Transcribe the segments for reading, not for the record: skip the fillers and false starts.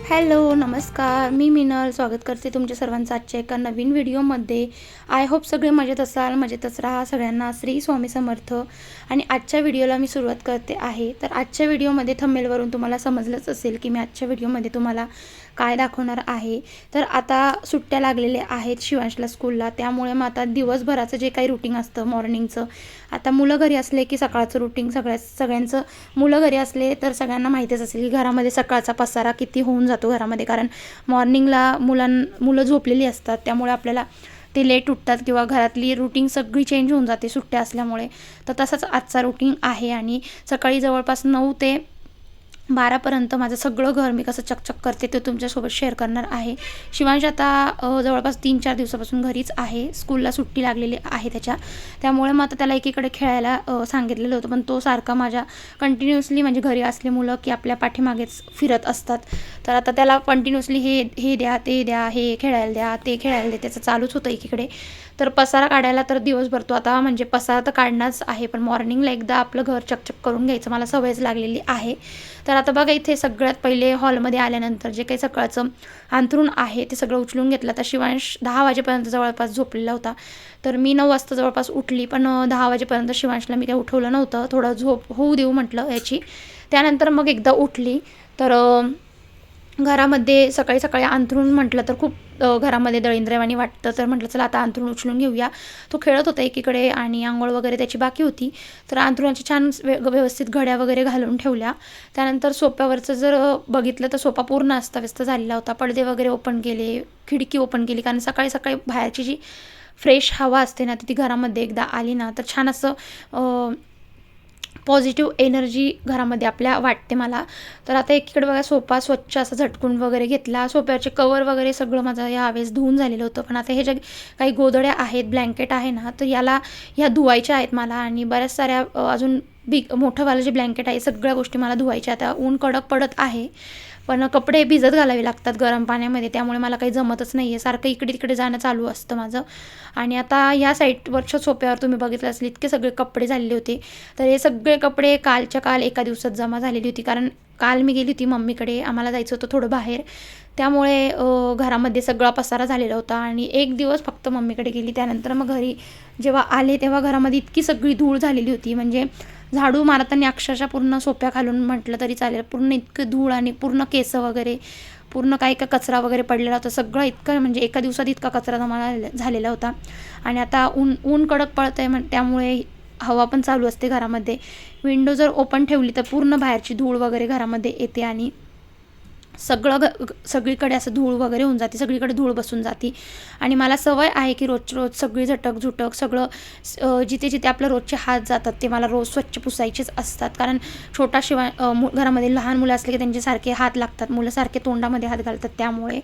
Hello, नमस्कार. मी मिनल स्वागत करते तुमच्या सर्वांचं आजच्या एका नवीन व्हिडिओमध्ये. आय होप सगळे मजेत असाल, मजेतच राहा. सगळ्यांना श्री स्वामी समर्थ. आणि आजच्या व्हिडिओला मी सुरुवात करते आहे. तर आजच्या व्हिडिओमध्ये थंबनेलवरून तुम्हाला समजलंच असेल की मी आजच्या व्हिडिओमध्ये तुम्हाला काय दाखवणार आहे. तर आता सुट्ट्या लागलेल्या आहेत शिवांशला स्कूलला, त्यामुळे मग आता दिवसभराचं जे काही रुटीन असतं मॉर्निंगचं, आता मुलं घरी असले की सकाळचं रुटीन सगळ्यांचं मुलं घरी असले तर सगळ्यांना माहितीच असेल की घरामध्ये सकाळचा पसारा किती होऊन जातो घरामध्ये. कारण मॉर्निंगला मुलं झोपलेली असतात, त्यामुळे आपल्याला ते लेट उठतात किंवा घरातली रुटीन सगळी चेंज होऊन जाते सुट्ट्या असल्यामुळे. तर तसंच आजचा रुटीन आहे आणि सकाळी जवळपास 9 ते 12पर्यंत माझं सगळं घर मी कसं चकचक करते ते तुमच्यासोबत शेअर करणार आहे. शिवांश आता जवळपास 3-4 दिवसापासून घरीच आहे. स्कूलला सुट्टी लागलेली आहे त्यामुळे मग आता त्याला एकीकडे खेळायला सांगितलेलं होतं, पण तो सारखा माझ्या कंटिन्युअसली म्हणजे घरी असले मुलं की आपल्या पाठीमागेच फिरत असतात. तर आता त्याला कंटिन्युअसली हे द्या, ते द्या, हे खेळायला द्या, ते खेळायला द्या, त्याचं चालूच होतं एकीकडे. तर पसारा काढायला तर दिवसभर तो आता म्हणजे पसारा तर काढणारच आहे, पण मॉर्निंगला एकदा आपलं घर चकचक करून घ्यायचं मला सवयच लागलेली आहे. तर आता बघा इथे सगळ्यात पहिले हॉलमध्ये आल्यानंतर जे काही सकाळचं अंथरूण आहे ते सगळं उचलून घेतलं. तर शिवांश 10 वाजेपर्यंत जवळपास झोपलेला होता. तर मी 9 वाजता जवळपास उठली, पण 10 वाजेपर्यंत शिवांशला मी काही उठवलं नव्हतं. थोडं झोप होऊ देऊ म्हटलं याची. त्यानंतर मग एकदा उठली तर घरामध्ये सकाळी सकाळी अंथरूण म्हटलं तर खूप घरामध्ये दळींद्रवाणी वाटतं. तर म्हटलं चला आता अंथरूण उचलून घेऊया. तो खेळत होता एकीकडे आणि आंघोळ वगैरे त्याची बाकी होती. तर अंथरुणाची छान व्यवस्थित घड्या वगैरे घालून ठेवल्या. त्यानंतर सोफ्यावरचं जर बघितलं तर सोफा पूर्ण अस्ताव्यस्त झालेला होता. पडदे वगैरे ओपन केले, खिडकी ओपन केली, कारण सकाळी सकाळी बाहेरची जी फ्रेश हवा असते ना ती घरामध्ये एकदा आली ना तर छान असं पॉझिटिव्ह एनर्जी घरामध्ये आपल्या वाटते मला. तर आता एकीकडे बघा सोफा स्वच्छ असं झटकून वगैरे घेतला. सोफ्याचे कवर वगैरे सगळं माझं यावेळेस धुवून झालेलं होतं, पण आता हे जे काही गोधड्या आहेत, ब्लँकेट आहे ना, तर ह्या धुवायच्या आहेत मला. आणि बऱ्याच साऱ्या अजून मोठंवालं जे ब्लँकेट आहे सगळ्या गोष्टी मला धुवायच्या. आता ऊन कडक पडत आहे, पण कपडे भिजत घालावे लागतात गरम पाण्यामध्ये, त्यामुळे मला काही जमतच नाही आहे. सारखं इकडे तिकडे जाणं चालू असतं माझं. आणि आता ह्या साईडवरच्या सोप्यावर तुम्ही बघितलं असेल इतके सगळे कपडे झालेले होते. तर हे सगळे कपडे कालच्या काल एका दिवसात जमा झालेली होती, कारण काल मी गेली होती मम्मीकडे. आम्हाला जायचं होतं थोडं बाहेर, त्यामुळे घरामध्ये सगळा पसारा झालेला होता आणि एक दिवस फक्त मम्मीकडे गेली. त्यानंतर मग घरी जेव्हा आले तेव्हा घरामध्ये इतकी सगळी धूळ झालेली होती, म्हणजे झाडू मारताना अक्षरशः पूर्ण सोप्या खालून म्हटलं तरी चालेल, पूर्ण इतकं धूळ आणि पूर्ण केस वगैरे पूर्ण काही का कचरा वगैरे पडलेला होता. सगळं इतकं म्हणजे एका दिवसात इतका कचरा जमा झालेला होता. आणि आता ऊन कडक पडत आहे त्यामुळे हवा पण चालू असते घरामध्ये. विंडो जर ओपन ठेवली तर पूर्ण बाहेरची धूळ वगैरे घरामध्ये येते आणि सगळीकडे असं धूळ वगैरे होऊन जाते, सगळीकडे धूळ बसून जाते. आणि मला सवय आहे की रोज सगळी झटक सगळं जिथे जिथे आपलं रोजचे हात जातात ते मला रोज स्वच्छ पुसायचेच असतात. कारण घरामध्ये लहान मुलं असले की त्यांचे सारखे हात लागतात, मुलं सारखे तोंडामध्ये हात घालतात, त्यामुळे.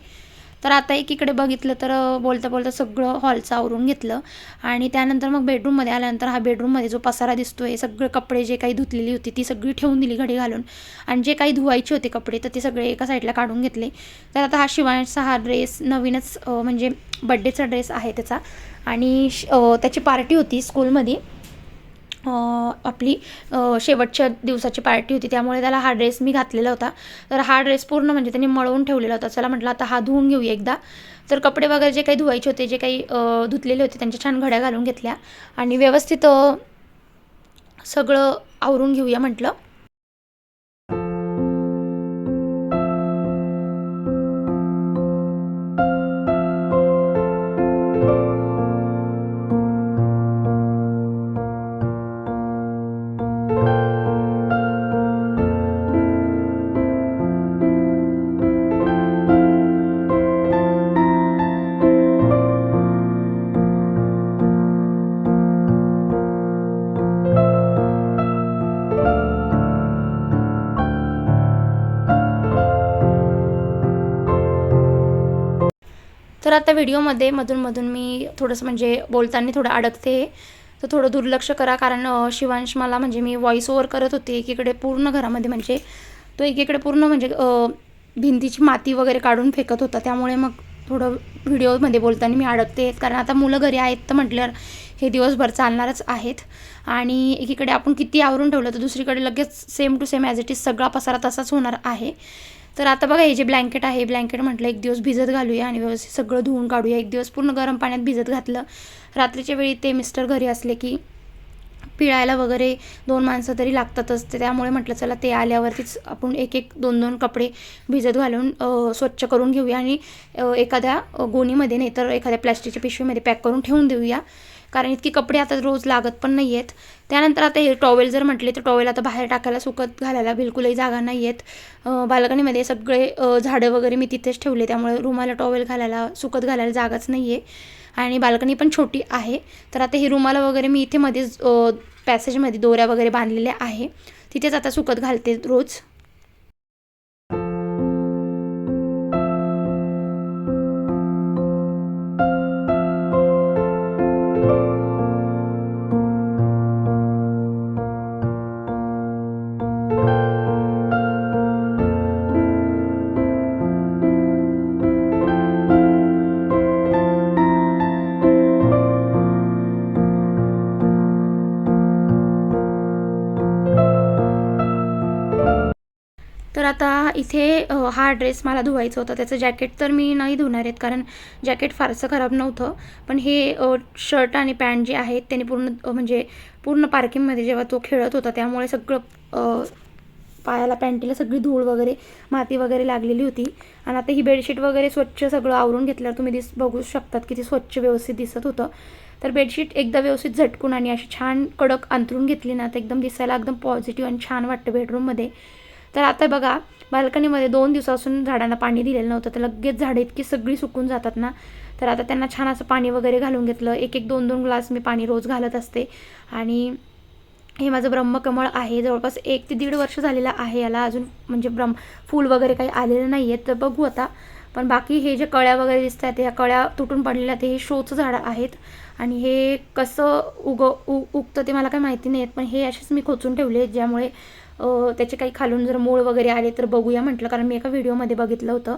तर आता एकीकडे बघितलं तर बोलता बोलता सगळं हॉलचं आवरून घेतलं. आणि त्यानंतर मग बेडरूममध्ये आल्यानंतर हा बेडरूममध्ये जो पसारा दिसतो आहे, सगळे कपडे जे काही धुतलेली होती ती सगळी ठेवून दिली घडी घालून. आणि जे काही धुवायचे होते कपडे तर ते सगळे एका साईडला काढून घेतले. तर आता हा शिवांशचा हा ड्रेस नवीनच म्हणजे बड्डेचा ड्रेस आहे त्याचा. आणि त्याची पार्टी होती स्कूलमध्ये, आपली शेवटच्या दिवसाची पार्टी होती, त्यामुळे त्याला हा ड्रेस मी घातलेला होता. तर हा ड्रेस पूर्ण म्हणजे त्यांनी मळवून ठेवलेला होता. चला म्हटलं आता हा धुवून घेऊया एकदा. तर कपडे वगैरे जे काही धुवायचे होते, जे काही धुतलेले होते त्यांच्या छान घड्या घालून घेतल्या आणि व्यवस्थित सगळं आवरून घेऊया म्हटलं. तर आता व्हिडिओमध्ये मधून मी थोडंसं म्हणजे बोलताना थोडं अडकते, तर थोडं दुर्लक्ष करा. कारण शिवांश मला म्हणजे मी व्हॉईस ओव्हर करत होते एकीकडे पूर्ण घरामध्ये, म्हणजे तो एकीकडे पूर्ण म्हणजे भिंतीची माती वगैरे काढून फेकत होता, त्यामुळे मग थोडं व्हिडिओमध्ये बोलताना मी अडकते. कारण आता मुलं घरी आहेत तर म्हटल्यावर हे दिवसभर चालणारच आहेत. आणि एकीकडे आपण किती आवरून ठेवलं तर दुसरीकडे लगेच same to same as it is सगळा पसारा तसाच होणार आहे. तर आता बघा हे जे ब्लँकेट आहे, ब्लँकेट म्हटलं एक दिवस भिजत घालूया आणि व्यवस्थित सगळं धुवून काढूया. एक दिवस पूर्ण गरम पाण्यात भिजत घातलं. रात्रीच्या वेळी ते मिस्टर घरी असले की पिळायला वगैरे 2 माणसं तरी लागतातच. त्यामुळे म्हटलं चला ते आल्यावरतीच आपण एक 2 कपडे भिजत घालून स्वच्छ करून घेऊया आणि एखाद्या गोणीमध्ये नाही तर एखाद्या प्लॅस्टिकच्या पिशवीमध्ये पॅक करून ठेवून देऊया. कारण इतकी कपडे आता रोज लागत पण नाही आहेत. त्यानंतर आता हे टॉवेल जर म्हटले तर टॉवेल आता बाहेर टाकायला, सुकत घालायला बिलकुलही जागा नाही आहेत. बाल्कनीमध्ये सगळे झाडं वगैरे मी तिथेच ठेवले, त्यामुळे रुमाला टॉवेल घालायला, सुकत घालायला जागाच नाही आहे आणि बाल्कनी पण छोटी आहे. तर आता हे रुमाला वगैरे मी इथे मध्येच पॅसेजमध्ये दोऱ्या वगैरे बांधलेल्या आहे, तिथेच आता सुकत घालते रोज. तर आता इथे हा ड्रेस मला धुवायचा होता. त्याचं जॅकेट तर मी नाही धुणार आहेत, कारण जॅकेट फारसं खराब नव्हतं. पण हे शर्ट आणि पॅन्ट जे आहेत त्याने म्हणजे पूर्ण पार्किंगमध्ये जेव्हा तो खेळत होता त्यामुळे सगळं पायाला, पॅन्टीला सगळी धूळ वगैरे, माती वगैरे लागलेली होती. आणि आता ही बेडशीट वगैरे स्वच्छ सगळं आवरून घेतल्यावर तुम्ही बघू शकतात की ती स्वच्छ व्यवस्थित दिसत होतं. तर बेडशीट एकदा व्यवस्थित झटकून आणि अशी छान कडक अंथरून घेतली ना तर एकदम दिसायला एकदम पॉझिटिव्ह आणि छान वाटतं बेडरूममध्ये. तर आता बघा बाल्कनीमध्ये 2 दिवसापासून झाडांना पाणी दिलेलं नव्हतं, तर लगेच झाडं इतकी सगळी सुकून जातात ना. तर आता त्यांना छान असं पाणी वगैरे घालून घेतलं. 2-2 ग्लास मी पाणी रोज घालत असते. आणि हे माझं ब्रह्मकमळ आहे, जवळपास 1 ते 1.5 वर्ष झालेलं आहे याला. अजून म्हणजे फूल वगैरे काही आलेलं नाही आहेत, तर बघू आता. पण बाकी हे जे कळ्या वगैरे दिसत आहेत, ह्या कळ्या तुटून पडलेल्या ते हे शोचं झाडं आहेत. आणि हे कसं उगतं ते मला काही माहिती नाही आहेत, पण हे असेच मी खोचून ठेवले आहेत, ज्यामुळे त्याचे काही खालून जर मूळ वगैरे आले तर बघूया म्हटलं, कारण मी एका व्हिडिओमध्ये बघितलं होतं.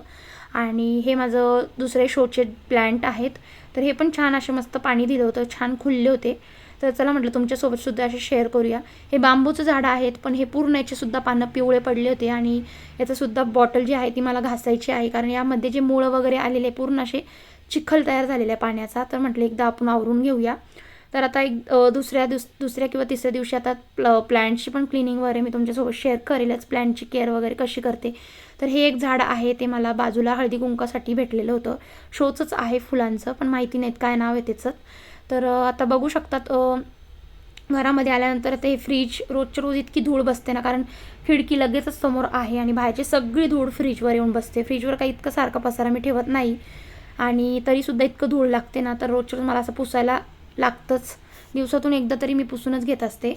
आणि हे माझं दुसरे शोचे प्लॅन्ट आहेत, तर हे पण छान असे मस्त पाणी दिलं होतं, छान खुलले होते. तर चला म्हटलं तुमच्यासोबतसुद्धा असे शेअर करूया. हे बांबूचं झाडं आहेत, पण हे पूर्ण याचेसुद्धा पानं पिवळे पडले होते आणि याचंसुद्धा बॉटल जी आहे ती मला घासायची आहे, कारण यामध्ये जे मुळं वगैरे आलेले पूर्ण असे चिखल तयार झालेला आहे पाण्याचा. तर म्हटलं एकदा आपण आवरून घेऊया. तर आता दुसऱ्या किंवा तिसऱ्या दिवशी आता प्लॅन्टची पण क्लिनिंग वगैरे मी तुमच्यासोबत शेअर करेलच, प्लॅन्टची केअर वगैरे कशी करते. तर हे एक झाड आहे, ते मला बाजूला हळदी कुंकासाठी भेटलेलं होतं. शोचंच आहे फुलांचं, पण माहिती नाहीत काय नाव आहे त्याचं. तर आता बघू शकतात घरामध्ये आल्यानंतर ते फ्रीज रोजच्या रोज इतकी धूळ बसते ना, कारण खिडकी लगेचच समोर आहे आणि बाहेरची सगळी धूळ फ्रीजवर येऊन बसते. फ्रीजवर काही इतकं सारखा पसारा मी ठेवत नाही आणि तरीसुद्धा इतकं धूळ लागते ना, तर रोजच्या रोज मला असं पुसायला लागतंच. दिवसातून एकदा तरी मी पुसूनच घेत असते.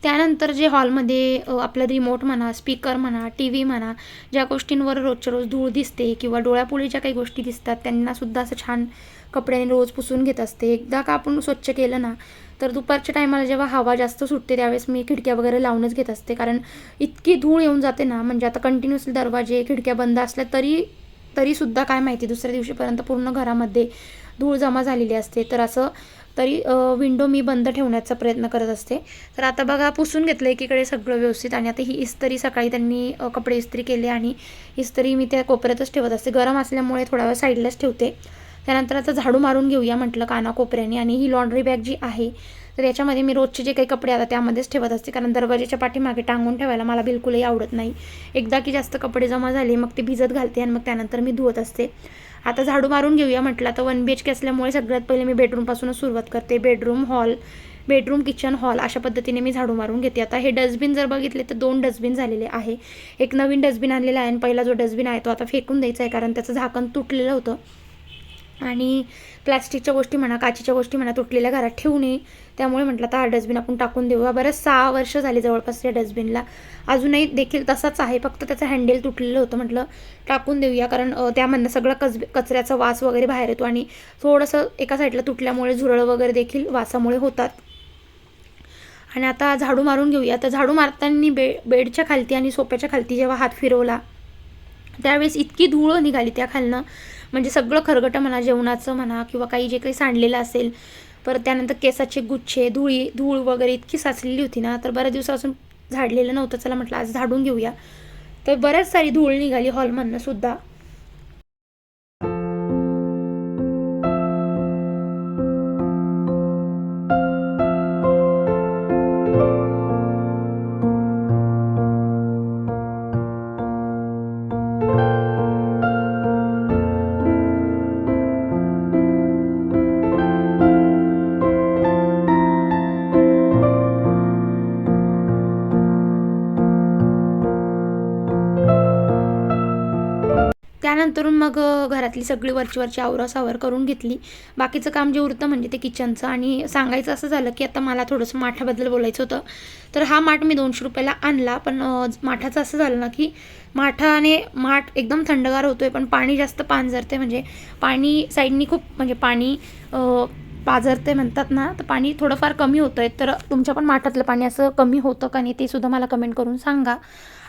त्यानंतर जे हॉलमध्ये आपलं रिमोट म्हणा, स्पीकर म्हणा, टी व्ही म्हणा, ज्या गोष्टींवर रोजच्या रोज धूळ दिसते किंवा डोळ्यापुढे ज्या काही गोष्टी दिसतात त्यांनासुद्धा असं छान कपड्याने रोज पुसून घेत असते. एकदा का आपण स्वच्छ केलं ना, तर दुपारच्या टायमाला जेव्हा हवा जास्त सुटते त्यावेळेस मी खिडक्या वगैरे लावूनच घेत असते, कारण इतकी धूळ येऊन जाते ना. म्हणजे आता कंटिन्युअसली दरवाजे, खिडक्या बंद असल्या तरीसुद्धा काय माहिती दुसऱ्या दिवशीपर्यंत पूर्ण घरामध्ये धूळ जमा झालेली असते. तर असं तरी विंडो मी बंद ठेवण्याचा प्रयत्न करत असते. तर आता बघा पुसून घेतलं एकीकडे सगळं व्यवस्थित आणि आता ही इस्त्री सकाळी त्यांनी कपडे इस्त्री केले आणि इस्त्री मी त्या कोपऱ्यातच ठेवत असते. गरम असल्यामुळे थोडा वेळ साईडलाच ठेवते. त्यानंतर आता झाडू मारून घेऊया म्हटलं कानाकोपऱ्याने. आणि ही लॉन्ड्री बॅग जी आहे तर याच्यामध्ये मी रोजचे जे काही कपडे आता त्यामध्येच ठेवत असते, कारण दरवाजाच्या पाठीमागे टांगून ठेवायला मला बिलकुलही आवडत नाही. एकदा की जास्त कपडे जमा झाले मग ते भिजत घालते आणि मग त्यानंतर मी धुवत असते. आता झाडू मारून घेऊया म्हटलं. आता 1 BHK असल्यामुळे सगळ्यात पहिले मी बेडरूमपासूनच सुरुवात करते. बेडरूम, किचन, हॉल अशा पद्धतीने मी झाडू मारून घेते. आता हे डस्टबिन जर बघितले तर 2 डस्टबिन झालेले आहे. एक नवीन डस्टबिन आणलेला आहे आणि पहिला जो डस्टबिन आहे तो आता फेकून द्यायचा आहे, कारण त्याचं झाकण तुटलेलं होतं. आणि प्लॅस्टिकच्या गोष्टी म्हणा, काचेच्या गोष्टी म्हणा तुटलेल्या घरात ठेवू नये, त्यामुळे म्हटलं आता हा डस्टबिन आपण टाकून देऊया. बरं 6 वर्ष झाली जवळपास या डस्टबिनला, अजूनही देखील तसाच आहे, फक्त त्याचं हँडल तुटलेलं होतं. म्हटलं टाकून देऊया, कारण त्यामधनं सगळा कचऱ्याचा वास वगैरे बाहेर येतो आणि थोडंसं एका साईडला तुटल्यामुळे झुरळ वगैरे देखील वासामुळे होतात. आणि आता झाडू मारून घेऊया. तर झाडू मारताना बेडच्या खालती आणि सोफ्याच्या खालती जेव्हा हात फिरवला त्यावेळेस इतकी धूळ निघाली त्या खालनं, म्हणजे सगळं खरगटं म्हणा, जेवणाचं म्हणा किंवा काही जे काही सांडलेलं असेल, परत त्यानंतर केसाचे गुच्छे, धूळ वगैरे इतकी साचलेली होती ना, तर बऱ्याच दिवसापासून झाडलेलं नव्हतं. चला म्हटलं आज झाडून घेऊया. तर बऱ्याच सारी धूळ निघाली हॉलमधनं सुद्धा. त्यानंतर मग घरातली सगळी वरची आवरासावर करून घेतली. बाकीचं काम जे उरतं म्हणजे ते किचनचं. आणि सांगायचं असं झालं की आता मला थोडंसं माठाबद्दल बोलायचं होतं. तर हा माठ मी 200 रुपयाला आणला, पण माठाचं असं झालं ना की माठ एकदम थंडगार होतो आहे, पण पाणी जास्त पांजरते, म्हणजे पाणी साईडनी खूप, म्हणजे पाणी पाझरते म्हणतात ना, तर पाणी थोडंफार कमी होतं आहे. तर तुमच्या पण माठातलं पाणी असं कमी होतं का नाही ते सुद्धा मला कमेंट करून सांगा.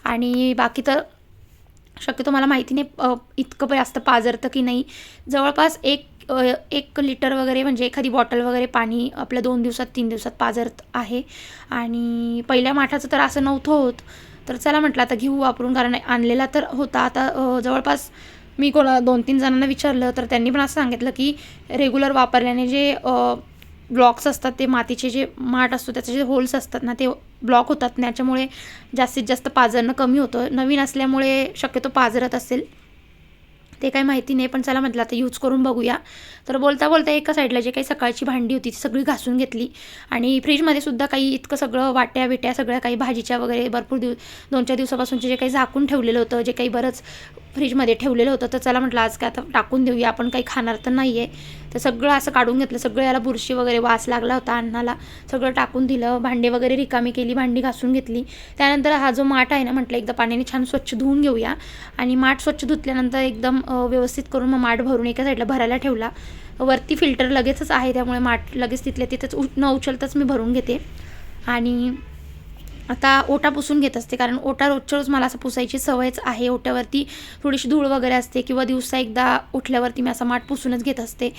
आणि बाकी तर शक्यतो मला माहिती नाही इतकं जास्त पाझरतं की नाही. जवळपास 1 लिटर वगैरे, म्हणजे एखादी बॉटल वगैरे पाणी आपल्या 2 दिवसात 3 दिवसात पाझरत आहे. आणि पहिल्या माठाचं तर असं नव्हतं होत. तर चला म्हटलं आता घेऊ वापरून, कारण आणलेला तर होता. आता जवळपास मी 2-3 जणांना विचारलं, तर त्यांनी पण असं सांगितलं की रेग्युलर वापरल्याने जे ब्लॉक्स असतात, ते मातीचे जे माठ असतो त्याचे जे होल्स असतात ना, ते ब्लॉक होतात. त्याच्यामुळे जास्तीत जास्त पाझरणं कमी होतं. नवीन असल्यामुळे शक्यतो पाझरत असेल, ते काही माहिती नाही, पण चला म्हटलं आता यूज करून बघूया. तर बोलता बोलता एका साईडला जे काही सकाळची भांडी होती ती सगळी घासून घेतली. आणि फ्रीजमध्ये सुद्धा काही इतकं सगळं वाट्या सगळ्या काही भाजीच्या वगैरे भरपूर 2-4 दिवसापासूनचे जे काही झाकून ठेवलेलं होतं, जे काही बरंच फ्रीजमध्ये ठेवलेलं होतं, तर चला म्हटलं आज काय आता टाकून देऊया, आपण काही खाणार तर नाही आहे. तर सगळं असं काढून घेतलं. सगळं याला बुरशी वगैरे वास लागला होता अन्नाला, सगळं टाकून दिलं. भांडे वगैरे रिकामी केली, भांडी घासून घेतली. त्यानंतर हा जो माठ आहे ना, म्हटलं एकदा पाण्याने छान स्वच्छ धुवून घेऊया. आणि माठ स्वच्छ धुतल्यानंतर एकदम व्यवस्थित करून मग माठ भरून एका साईडला भरायला ठेवला. वरती फिल्टर लगेचच आहे, त्यामुळे माठ लगेच तिथल्या तिथंच न उचलताच मी भरून घेते. आणि आता ओटा पुसून घेत असते, कारण ओटा रोजच्या रोज मला असं पुसायची सवयच आहे. ओट्यावरती थोडीशी धूळ वगैरे असते, किंवा दिवसा एकदा उठल्यावरती मी असा माठ पुसूनच घेत असते.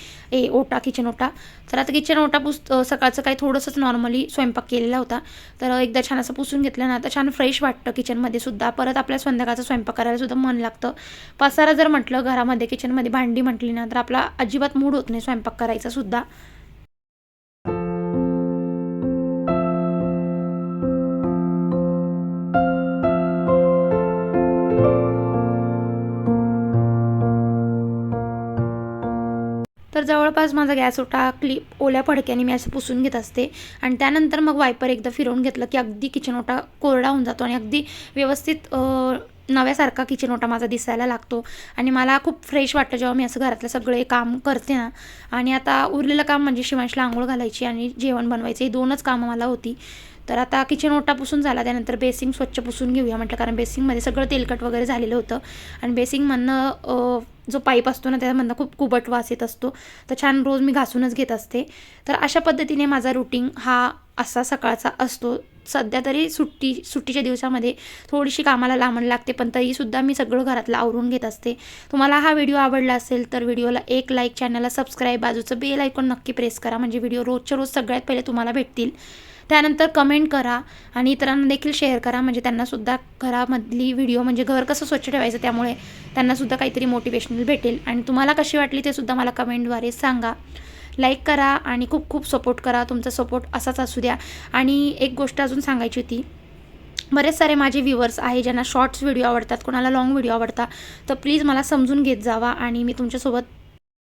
किचन ओटा. तर आता किचन ओटा सकाळचं काही थोडंसंच नॉर्मली स्वयंपाक केलेला होता, तर एकदा छान असं पुसून घेतलं ना, आता छान फ्रेश वाटतं किचनमध्ये सुद्धा. परत आपल्या संध्याकाळचा स्वयंपाक करायला सुद्धा मन लागतं. पसारा जर म्हटलं घरामध्ये, किचनमध्ये भांडी म्हटली ना, तर आपला अजिबात मूड होत नाही स्वयंपाक करायचा सुद्धा. तर जवळपास माझा गॅस ओटा ओल्या फडक्याने मी असं पुसून घेत असते. आणि त्यानंतर मग वायपर एकदा फिरवून घेतलं की अगदी किचन ओटा कोरडा होऊन जातो, आणि अगदी व्यवस्थित नव्यासारखा किचन ओटा माझा दिसायला लागतो. आणि मला खूप फ्रेश वाटतं जेव्हा मी असं घरातलं सगळे काम करते ना. आणि आता उरलेलं काम म्हणजे शिवांशला आंघोळ घालायची आणि जेवण बनवायचं, ही 2च कामं मला होती. तर आता किचन ओटा पुसून झाला, त्यानंतर बेसिंग स्वच्छ पुसून घेऊया म्हटलं, कारण बेसिंगमध्ये सगळं तेलकट वगैरे झालेलं होतं. आणि बेसिंगमधनं जो पाईप असतो ना, त्यामधनं खूप कुबट वास येत असतो. तर छान रोज मी घासूनच घेत असते. तर अशा पद्धतीने माझा रुटीन हा असा सकाळचा असतो. सध्या तरी सुट्टीच्या दिवसामध्ये थोडीशी कामाला लांबण लागते, पण तरीसुद्धा मी सगळं घरातलं आवरून घेत असते. तुम्हाला हा व्हिडिओ आवडला असेल तर व्हिडिओला एक लाईक, चॅनलला सबस्क्राईब, बाजूचं बेल आयकॉन नक्की प्रेस करा, म्हणजे व्हिडिओ रोजच्या रोज सगळ्यात पहिले तुम्हाला भेटतील. त्यानंतर कमेंट करा आणि इतरांना देखील शेअर करा, म्हणजे त्यांनासुद्धा घरामधली व्हिडिओ, म्हणजे घर कसं स्वच्छ ठेवायचं, त्यामुळे त्यांनासुद्धा काहीतरी मोटिवेशनल भेटेल. आणि तुम्हाला कशी वाटली ते सुद्धा मला कमेंटद्वारे सांगा. लाईक करा आणि खूप खूप सपोर्ट करा. तुमचा सपोर्ट असाच असू द्या. आणि एक गोष्ट अजून सांगायची होती, बरेच सारे माझे व्ह्यूअर्स आहे ज्यांना शॉर्ट्स व्हिडिओ आवडतात, कोणाला लाँग व्हिडिओ आवडतात, तर प्लीज मला समजून घेत जावा. आणि मी तुमच्यासोबत,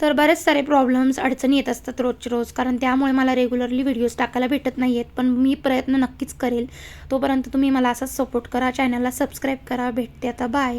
तर बरेच सारे प्रॉब्लेम्स, अडचणी येत असतात रोजच्या रोज, कारण त्यामुळे मला रेग्युलरली व्हिडिओज टाकायला भेटत नाही आहेत. पण मी प्रयत्न नक्कीच करेल. तोपर्यंत तुम्ही मला असाच सपोर्ट करा, चॅनलला सबस्क्राईब करा. भेटते आता, बाय.